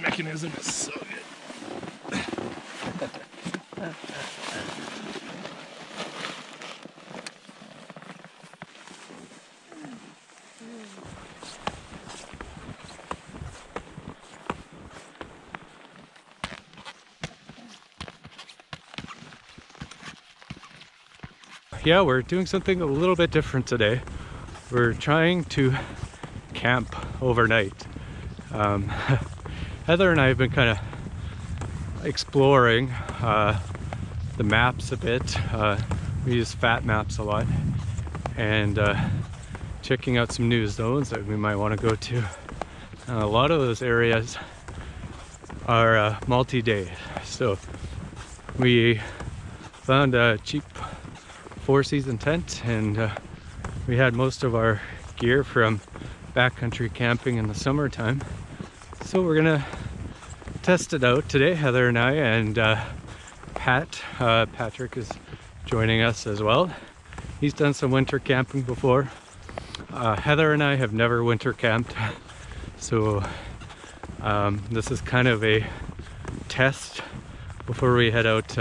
mechanism is so good. Yeah, we're doing something a little bit different today. We're trying to camp overnight. Heather and I have been kind of exploring the maps a bit. We use fat maps a lot, and checking out some new zones that we might want to go to. A lot of those areas are multi-day, so we found a cheap 4-season tent, and we had most of our gear from backcountry camping in the summertime. So we're gonna test it out today, Heather and I, and Patrick is joining us as well. He's done some winter camping before. Heather and I have never winter camped, so this is kind of a test before we head out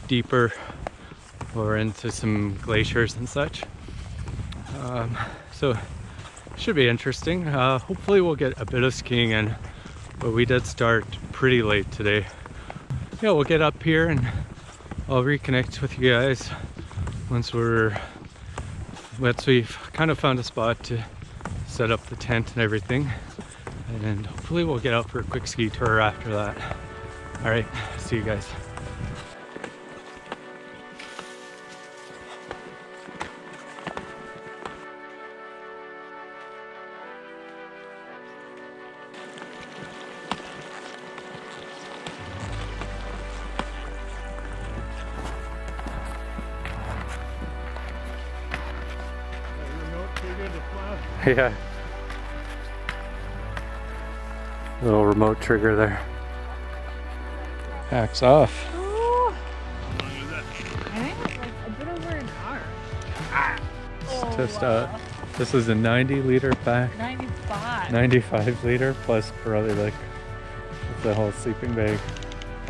deeper or into some glaciers and such. So should be interesting. Hopefully we'll get a bit of skiing in, but we did start pretty late today. Yeah, we'll get up here and I'll reconnect with you guys once we've kind of found a spot to set up the tent and everything, and hopefully we'll get out for a quick ski tour after that. All right, see you guys. Yeah. Little remote trigger there. Hacks off. Oh. How long was that? I think it's like a bit over an hour. Let's test out. This is a 90-liter pack. 95. 95 liter plus probably like the whole sleeping bag.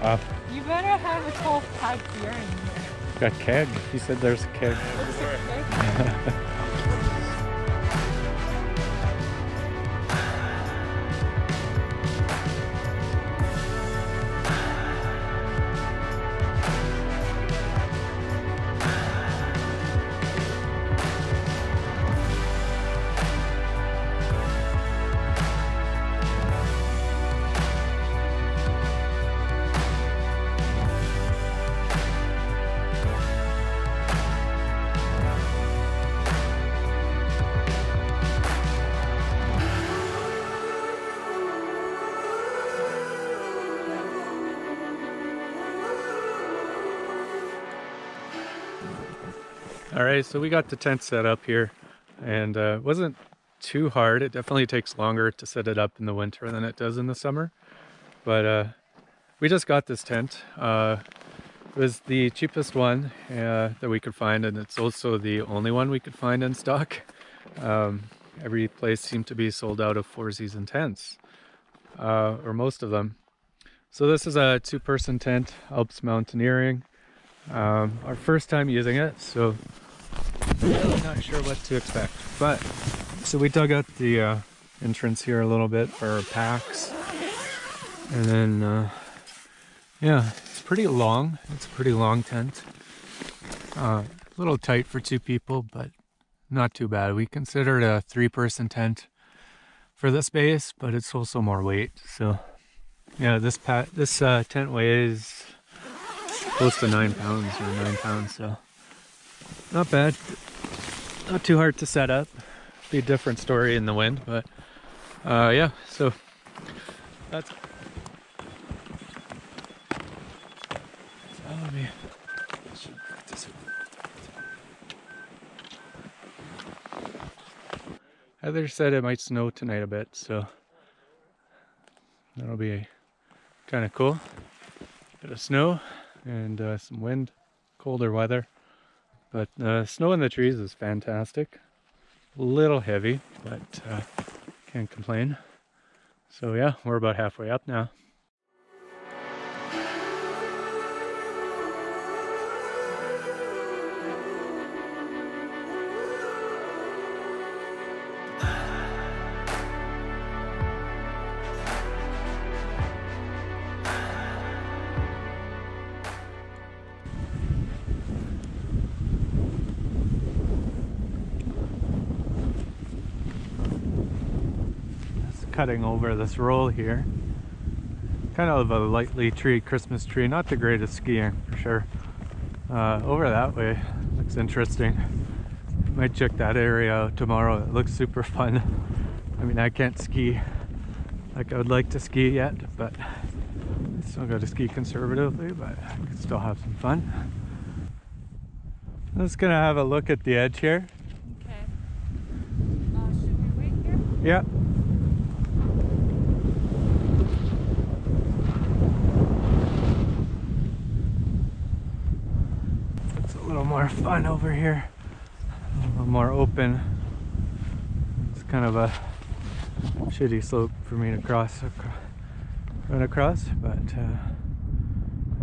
Wow. You better have a 12-pack beer in here. Got keg. He said there's a keg. What's the keg? Alright, so we got the tent set up here, and it wasn't too hard. It definitely takes longer to set it up in the winter than it does in the summer. But we just got this tent. It was the cheapest one that we could find, and it's also the only one we could find in stock. Every place seemed to be sold out of 4-season tents, or most of them. So this is a 2-person tent, Alps Mountaineering. Our first time using it, so really not sure what to expect. But so we dug out the entrance here a little bit for our packs, and then yeah, it's pretty long. It's a pretty long tent. A little tight for 2 people, but not too bad. We considered a 3-person tent for the space, but it's also more weight. So yeah, this tent weighs close to 9 pounds or 9 pounds, so not bad. Not too hard to set up. Be a different story in the wind, but yeah, so that's follow me. Heather said it might snow tonight a bit, so that'll be kind of cool. Bit of snow and some wind, colder weather, but snow in the trees is fantastic. A little heavy, but can't complain. So yeah, we're about halfway up now. Cutting over this roll here. Kind of a lightly treed Christmas tree, not the greatest skiing for sure. Over that way, looks interesting. Might check that area out tomorrow. It looks super fun. I mean, I can't ski like I would like to ski yet, but I still got to ski conservatively, but I can still have some fun. I'm just gonna have a look at the edge here. Okay. Should we wait here? Yeah. It's a little more fun over here. A little more open. It's kind of a shitty slope for me to run across, but it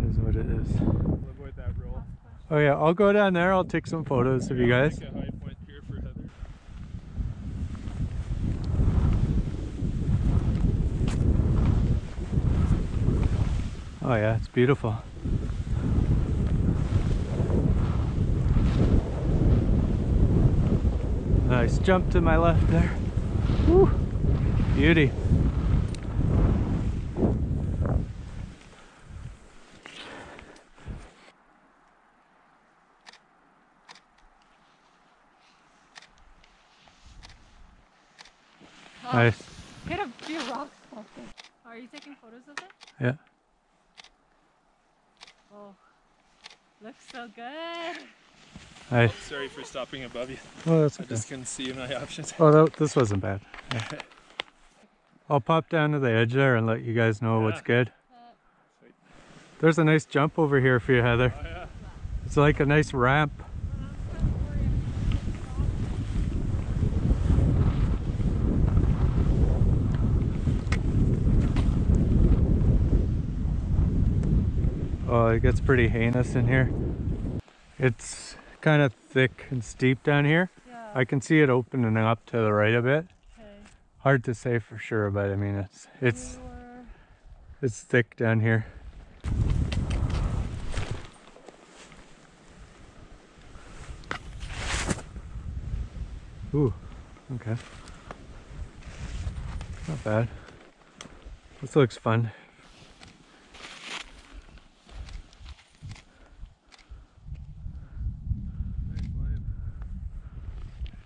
is what it is. Avoid that roll. Oh yeah, I'll go down there. I'll take some photos of you guys. Make a high point here for Heather. Oh yeah, it's beautiful. Nice jump to my left there. Woo! Beauty. Oh, Nice. hit a few rocks off there. Are you taking photos of it? Yeah. Oh, looks so good. Nice. Oh, sorry for stopping above you. Oh, that's I okay. just couldn't see my options. Oh, this wasn't bad. Yeah. I'll pop down to the edge there and let you guys know what's good. Sweet. There's a nice jump over here for you, Heather. Oh yeah. It's like a nice ramp. Oh, it gets pretty heinous in here. It's kind of thick and steep down here. Yeah. I can see it opening up to the right a bit. Okay. Hard to say for sure, but I mean it's thick down here. Ooh, okay. Not bad. This looks fun.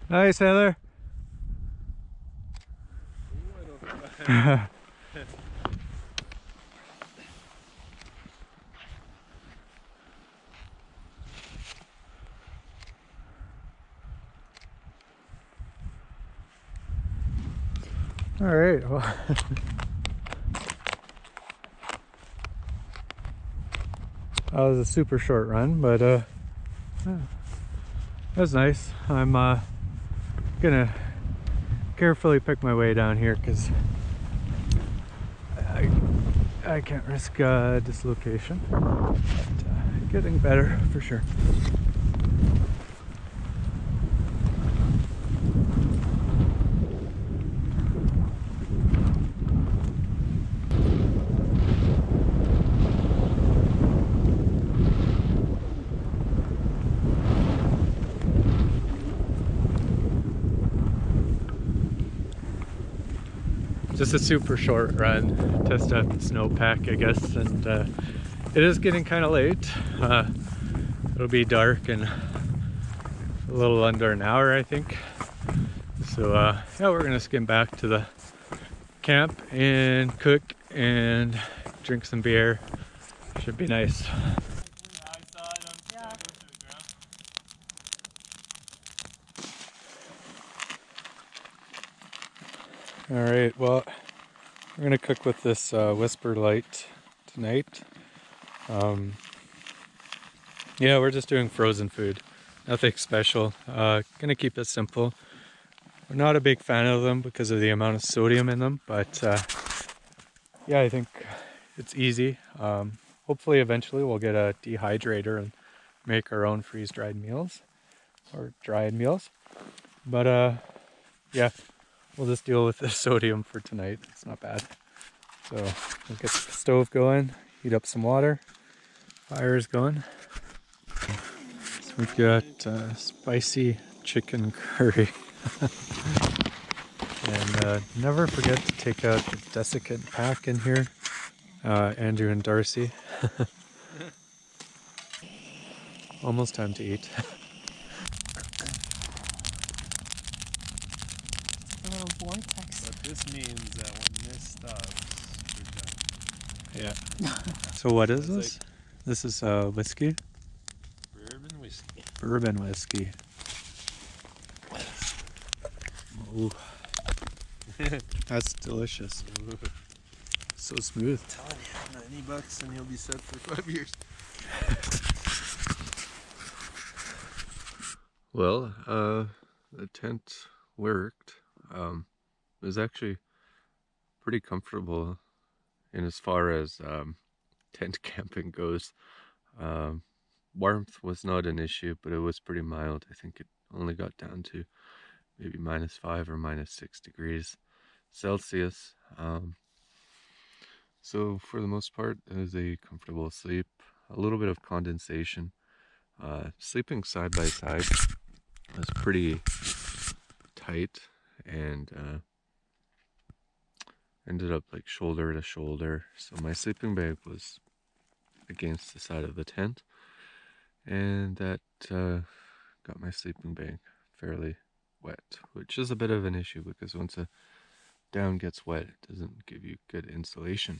Nice, Heather. Ooh, I don't All right. Well, that was a super short run, but yeah, that was nice. I'm gonna carefully pick my way down here because I can't risk dislocation. But, getting better for sure. Just a super short run, test out the snowpack, I guess, and it is getting kind of late. It'll be dark in a little under an hour, I think. So yeah, we're gonna skim back to the camp and cook and drink some beer. Should be nice. All right, well, we're gonna cook with this Whisper Light tonight. Yeah, we're just doing frozen food, nothing special. Gonna keep it simple. We're not a big fan of them because of the amount of sodium in them, but yeah, I think it's easy. Hopefully eventually we'll get a dehydrator and make our own freeze-dried meals or dried meals. But yeah, we'll just deal with the sodium for tonight. It's not bad. So we'll get the stove going, heat up some water, fire's going. So we've got spicy chicken curry. And never forget to take out the desiccant pack in here, Andrew and Darcy. Almost time to eat. A little vortex. But this means that when this stops, we're done. Yeah. So what is It's this? This is whiskey? Bourbon whiskey. Bourbon whiskey. Ooh. That's delicious. Ooh. So smooth. Telling you, $90 and you'll be set for 5 years. Well, the tent worked. It was actually pretty comfortable in as far as tent camping goes. Warmth was not an issue, but it was pretty mild. I think it only got down to maybe -5 or -6 degrees Celsius. So for the most part, it was a comfortable sleep. A little bit of condensation. Sleeping side by side was pretty tight and ended up like shoulder to shoulder. So my sleeping bag was against the side of the tent, and that got my sleeping bag fairly wet, which is a bit of an issue because once a down gets wet, it doesn't give you good insulation.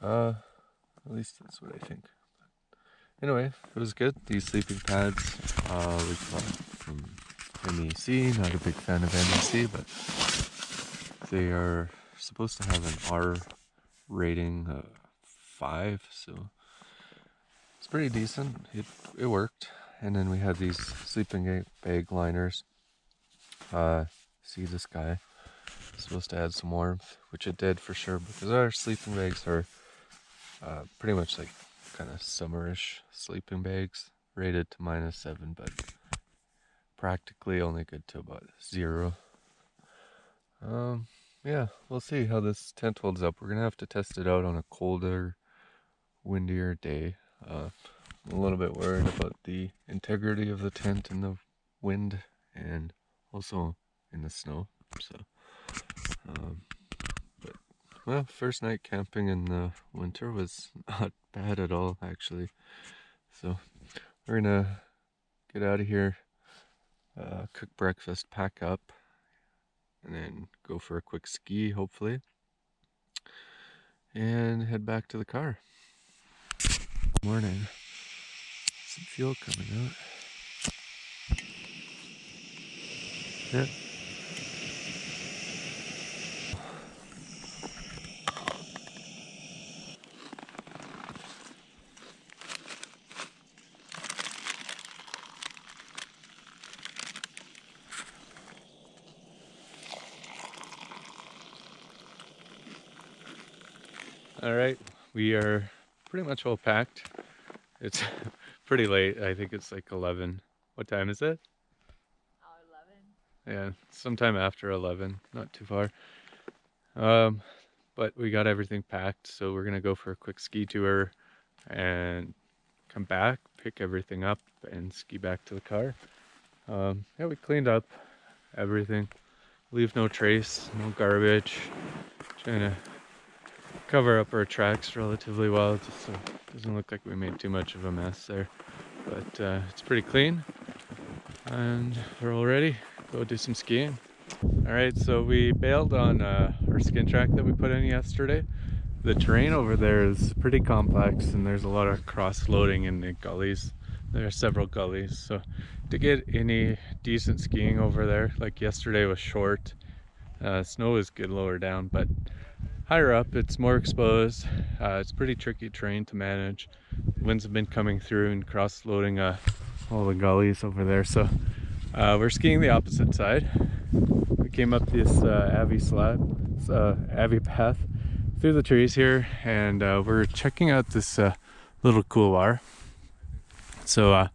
At least that's what I think. But anyway, it was good. These sleeping pads we got from MEC. Not a big fan of MEC, but they are supposed to have an R rating of 5, so it's pretty decent. It worked. And then we had these sleeping bag liners. See this guy? Supposed to add some warmth, which it did for sure, because our sleeping bags are pretty much like kind of summerish sleeping bags, rated to -7, but practically only good to about 0. Yeah, we'll see how this tent holds up. We're gonna have to test it out on a colder, windier day. I'm a little bit worried about the integrity of the tent in the wind and also in the snow. So, but well, first night camping in the winter was not bad at all, actually. So we're gonna get out of here, cook breakfast, pack up, and then go for a quick ski, hopefully, and head back to the car. Morning. Some fuel coming out. Yeah. All right, we are pretty much all packed. It's pretty late. I think it's like 11. What time is it? 11. Yeah, sometime after 11, not too far. But we got everything packed, so we're gonna go for a quick ski tour and come back, pick everything up, and ski back to the car. Yeah, we cleaned up everything. Leave no trace, no garbage. Trying to cover up our tracks relatively well, just so it doesn't look like we made too much of a mess there. But it's pretty clean, and we're all ready. Go do some skiing. All right, so we bailed on our skin track that we put in yesterday. The terrain over there is pretty complex, and there's a lot of cross-loading in the gullies. There are several gullies, so to get any decent skiing over there, like yesterday was short. Snow is good lower down, but higher up it's more exposed. It's pretty tricky terrain to manage. Winds have been coming through and cross-loading all the gullies over there, so we're skiing the opposite side. We came up this Abbey path, through the trees here, and we're checking out this little couloir. So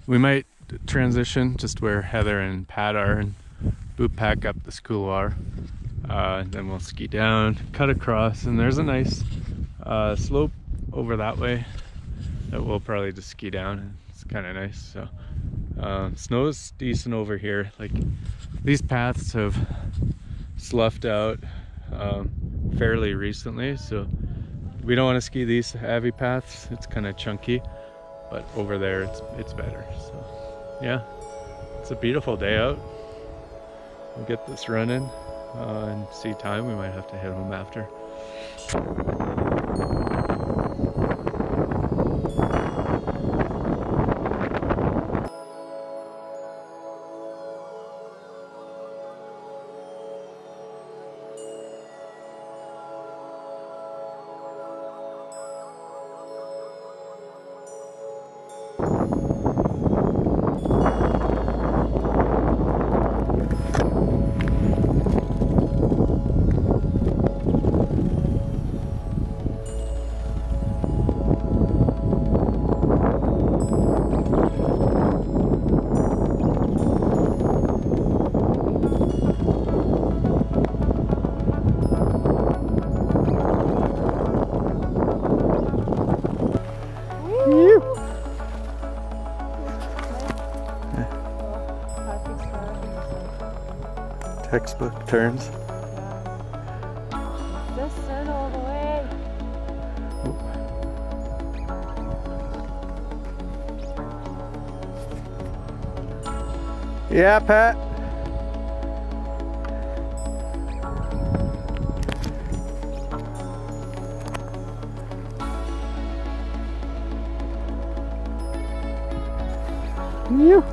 we might transition just where Heather and Pat are and boot pack up this couloir. And then we'll ski down, cut across, and there's a nice slope over that way that we'll probably just ski down. It's kind of nice. So snow's decent over here. Like, these paths have sloughed out fairly recently, so we don't want to ski these heavy paths. It's kind of chunky, but over there it's better. So yeah, it's a beautiful day out. We'll get this running and see time. We might have to head home after. Textbook turns. Just turn all the way. Yeah, Pat. You.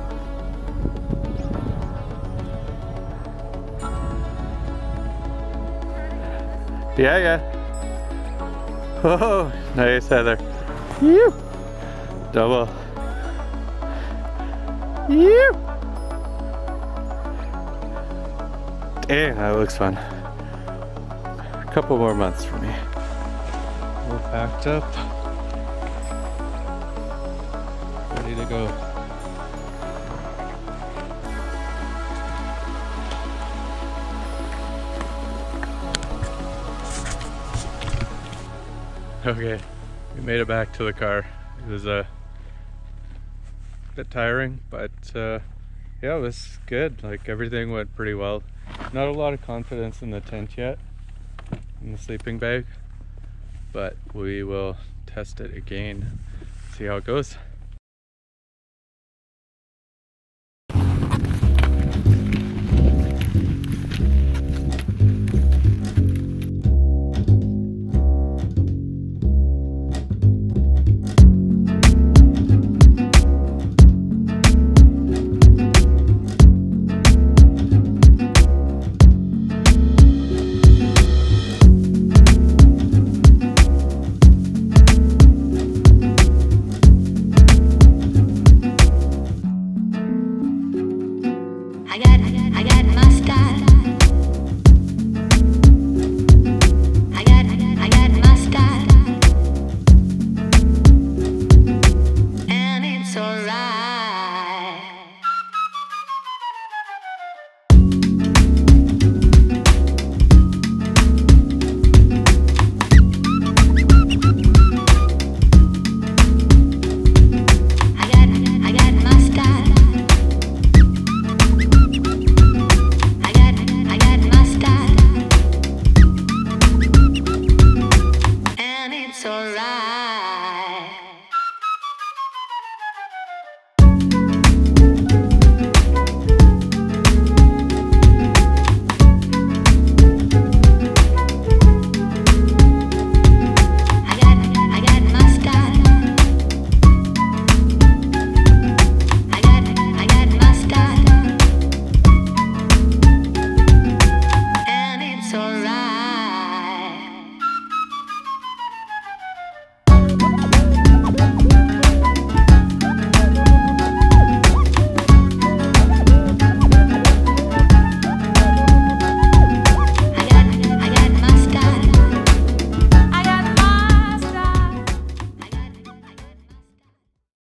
Yeah, yeah. Oh, nice, Heather. You. Double. You. Dang, that looks fun. A couple more months for me. We're packed up. Ready to go. Okay, we made it back to the car. It was a bit tiring, but yeah, it was good. Like, everything went pretty well. Not a lot of confidence in the tent yet, in the sleeping bag, but we will test it again, see how it goes.